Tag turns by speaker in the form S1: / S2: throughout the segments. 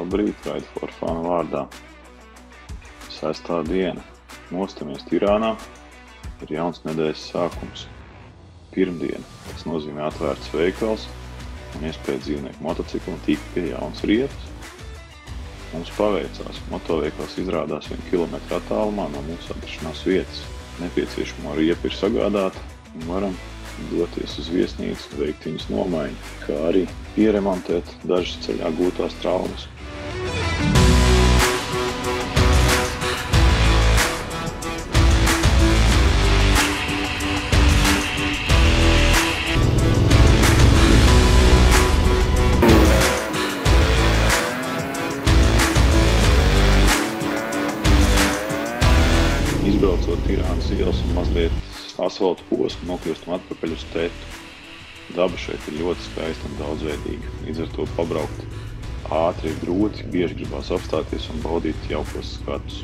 S1: Labrīt, Ride for Fun vārdā. 6. diena. Mostamies Tirānā. Ir jauns nedēļas sākums. Pirmdiena. Tas nozīmē atvērts veikals un iespēja dzīvnieku motociklu un tikt pie jaunas vietas. Mums paveicās. Motoveikals izrādās 1 kilometru attālumā no mūsu atrašanās vietas. Nepieciešamo riepu ir sagādāta un varam doties uz viesnīcu, veikt viņas nomaiņu, kā arī pieremontēt dažas ceļā gūtās traumas. Izbraucot Tirānas ielas un mazliet asfalta posmu, nokļūstam atpakaļ uz Tetu. Daba šeit ir ļoti skaista un daudzveidīga. Līdz ar to pabraukt ātri ir grūti, bieži gribās apstāties un baudīt jaukos skatus.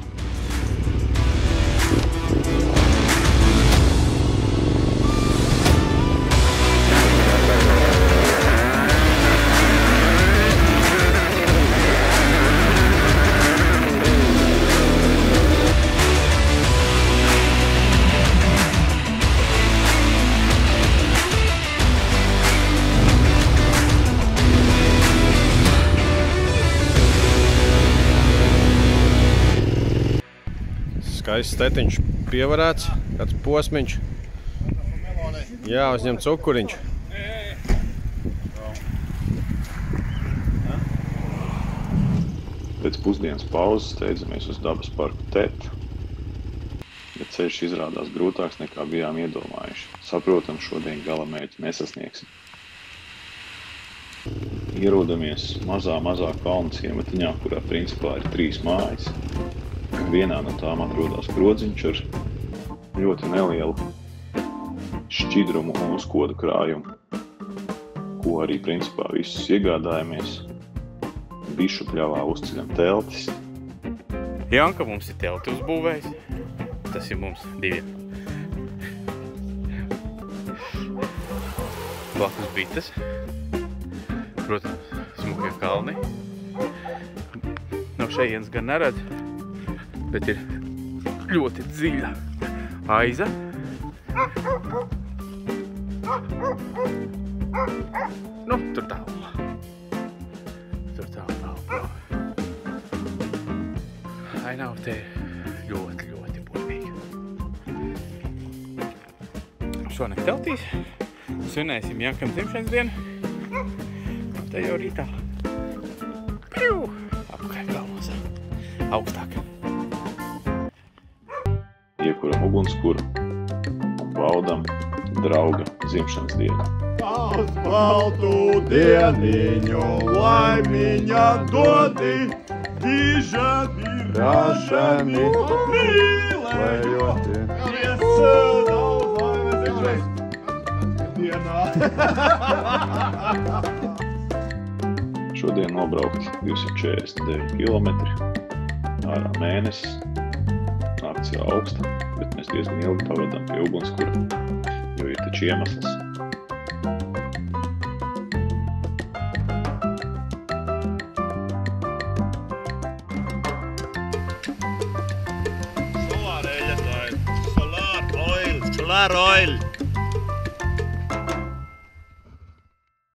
S2: Skaists tetiņš pievarēts, kāds posmiņš. Jā, uzņem cukuriņš.
S1: Pēc pusdienas pauzes steidzamies uz dabas parku Teta, bet ceļš izrādās grūtāks nekā bijām iedomājuši. Saprotam, šodien galamērķi nesasniegsim. Ierodamies mazā kalna ciematiņā, kurā principā ir 3 mājas. Vienā no tām atrodas grodziņš ar ļoti nelielu šķidrumu un uzkodu krājumu, ko arī principā visus iegādājamies. Bišu pļavā uzceļam teltis.
S3: Janka mums ir telti uzbūvējis. Tas ir mums 2. Blakus bites. Protams, smukie kalni. No šejienes gan neredz, bet ir ļoti dziļa aiza. Nu, tur tālu. Ainava te ļoti burvīga. Šonakt teltīs svinēsim Jankam dzimšanas dienu. Te jau rītā. Apakaļ galvos. Augstāk.
S1: Iekuram ugunskura un baudam drauga dzimšanas dienu.
S4: Uz baltu dieniņu laimiņa dodi, dižadi rašami mīlējoti. Paldies, daudz laimes dienā.
S1: Šodien nobraukt 249 kilometri, ārā mēnesis. Nakts ir augsta, bet mēs diezgan ilgi pavadām pie ugunskura, jo ir taču iemesls.
S4: Solar oil.